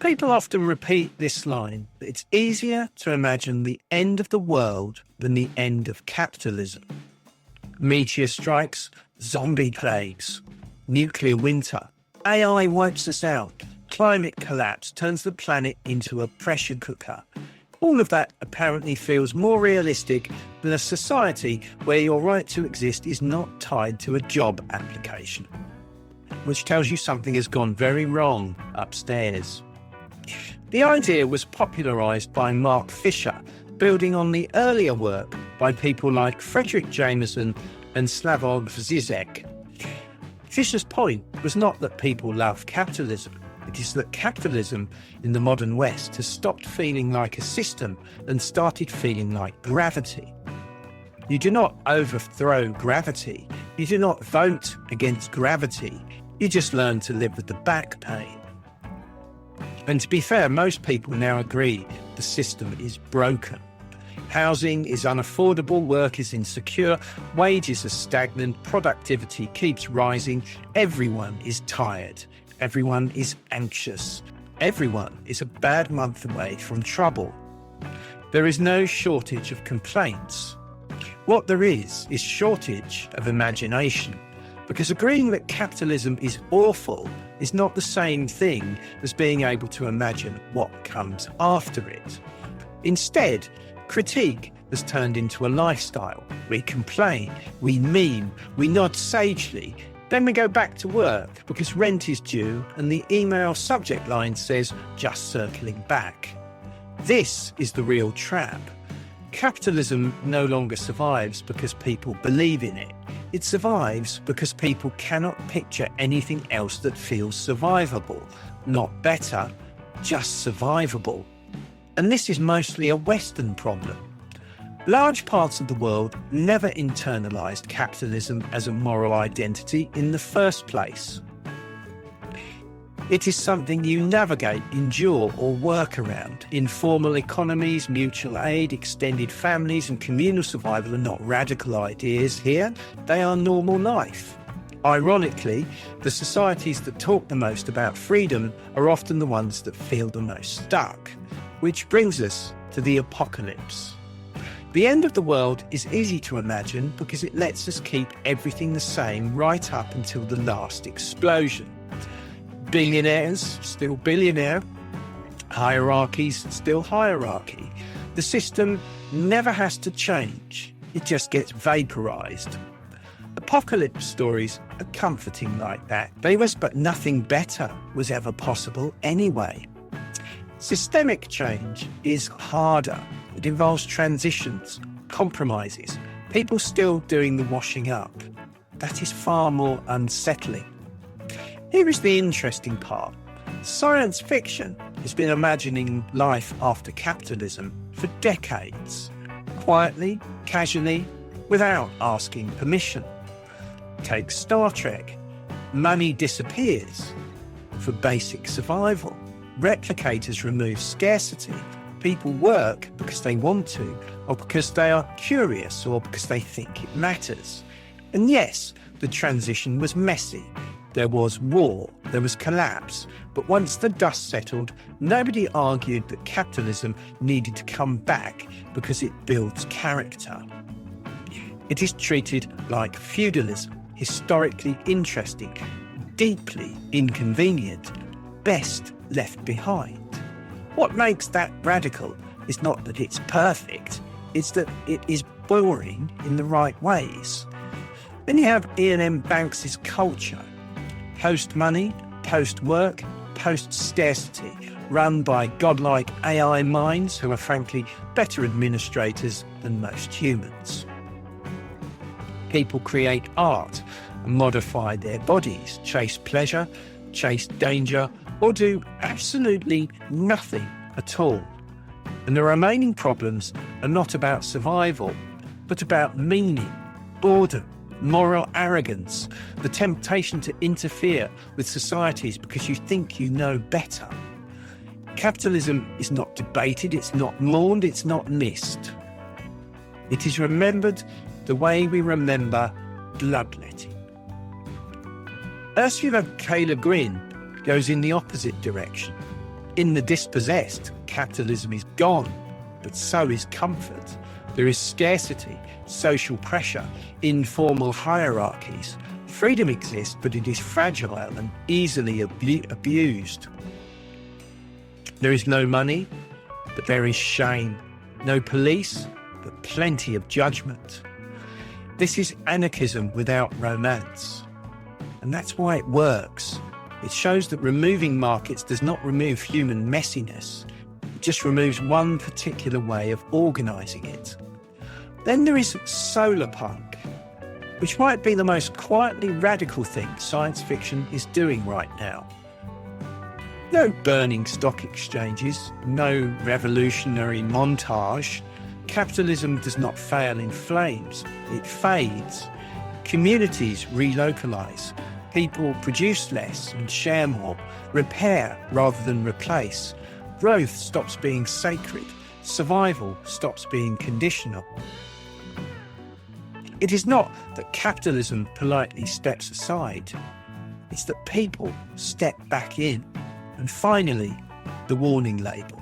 People often repeat this line, that it's easier to imagine the end of the world than the end of capitalism. Meteor strikes, zombie plagues, nuclear winter, AI wipes us out, climate collapse turns the planet into a pressure cooker. All of that apparently feels more realistic than a society where your right to exist is not tied to a job application, which tells you something has gone very wrong upstairs. The idea was popularised by Mark Fisher, building on the earlier work by people like Frederick Jameson and Slavoj Žižek. Fisher's point was not that people love capitalism. It is that capitalism in the modern West has stopped feeling like a system and started feeling like gravity. You do not overthrow gravity. You do not vote against gravity. You just learn to live with the back pain. And to be fair, most people now agree the system is broken. Housing is unaffordable, work is insecure, wages are stagnant, productivity keeps rising, everyone is tired, everyone is anxious, everyone is a bad month away from trouble. There is no shortage of complaints. What there is shortage of imagination, because agreeing that capitalism is awful is not the same thing as being able to imagine what comes after it. Instead, critique has turned into a lifestyle. We complain, we meme, we nod sagely, then we go back to work because rent is due and the email subject line says, just circling back. This is the real trap. Capitalism no longer survives because people believe in it. It survives because people cannot picture anything else that feels survivable. Not better, just survivable. And this is mostly a Western problem. Large parts of the world never internalised capitalism as a moral identity in the first place. It is something you navigate, endure or work around. Informal economies, mutual aid, extended families and communal survival are not radical ideas here, they are normal life. Ironically, the societies that talk the most about freedom are often the ones that feel the most stuck. Which brings us to the apocalypse. The end of the world is easy to imagine because it lets us keep everything the same right up until the last explosion. Billionaires, still billionaire. Hierarchies, still hierarchy. The system never has to change. It just gets vaporized. Apocalypse stories are comforting like that. But nothing better was ever possible anyway. Systemic change is harder. It involves transitions, compromises, people still doing the washing up. That is far more unsettling. Here is the interesting part. Science fiction has been imagining life after capitalism for decades. Quietly, casually, without asking permission. Take Star Trek. Money disappears for basic survival. Replicators remove scarcity. People work because they want to, or because they are curious, or because they think it matters. And yes, the transition was messy. There was war, there was collapse, but once the dust settled, nobody argued that capitalism needed to come back because it builds character. It is treated like feudalism, historically interesting, deeply inconvenient, best left behind. What makes that radical is not that it's perfect, it's that it is boring in the right ways. Then you have Ian M. Banks' culture. Post-money, post-work, post-scarcity, run by godlike AI minds who are frankly better administrators than most humans. People create art and modify their bodies, chase pleasure, chase danger, or do absolutely nothing at all. And the remaining problems are not about survival, but about meaning, boredom, moral arrogance, the temptation to interfere with societies because you think you know better. Capitalism is not debated, it's not mourned, it's not missed. It is remembered the way we remember bloodletting. Ursula K. Le Guin goes in the opposite direction. In the dispossessed, capitalism is gone, but so is comfort. There is scarcity, social pressure, informal hierarchies. Freedom exists, but it is fragile and easily abused. There is no money, but there is shame. No police, but plenty of judgment. This is anarchism without romance. And that's why it works. It shows that removing markets does not remove human messiness. It just removes one particular way of organising it. Then there is Solarpunk, which might be the most quietly radical thing science fiction is doing right now. No burning stock exchanges, no revolutionary montage. Capitalism does not fail in flames, it fades. Communities relocalise. People produce less and share more, repair rather than replace. Growth stops being sacred, survival stops being conditional. It is not that capitalism politely steps aside, it's that people step back in. And finally, the warning label.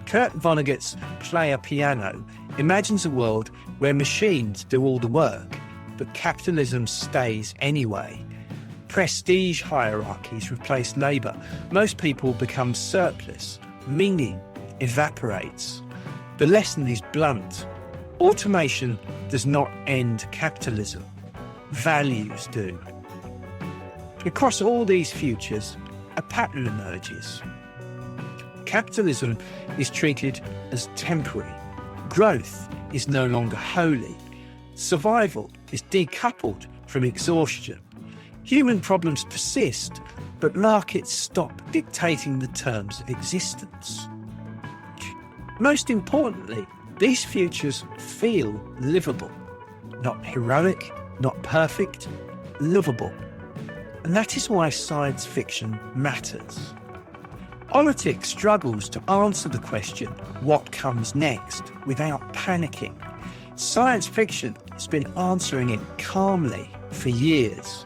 Kurt Vonnegut's Play a Piano imagines a world where machines do all the work, but capitalism stays anyway. Prestige hierarchies replace labour. Most people become surplus. Meaning evaporates. The lesson is blunt. Automation does not end capitalism. Values do. Across all these futures, a pattern emerges. Capitalism is treated as temporary. Growth is no longer holy. Survival is decoupled from exhaustion. Human problems persist, but markets stop dictating the terms of existence. Most importantly, these futures feel livable. Not heroic, not perfect, livable. And that is why science fiction matters. Politics struggles to answer the question, what comes next, without panicking. Science fiction has been answering it calmly for years,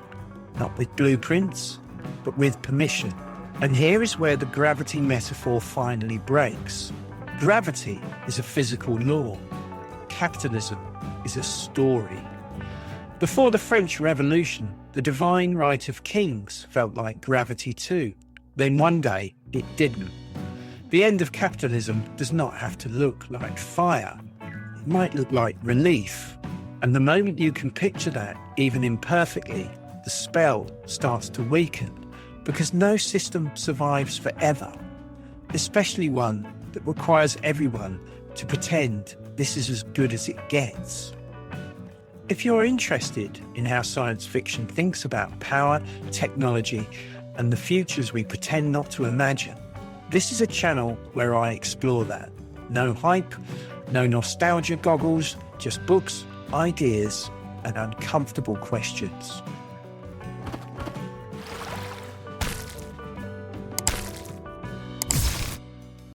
not with blueprints, but with permission. And here is where the gravity metaphor finally breaks. Gravity is a physical law. Capitalism is a story. Before the French Revolution, the divine right of kings felt like gravity too. Then one day, it didn't. The end of capitalism does not have to look like fire. It might look like relief. And the moment you can picture that, even imperfectly, the spell starts to weaken, because no system survives forever, especially one that requires everyone to pretend this is as good as it gets. If you're interested in how science fiction thinks about power, technology, and the futures we pretend not to imagine, this is a channel where I explore that. No hype, no nostalgia goggles, just books, ideas, and uncomfortable questions.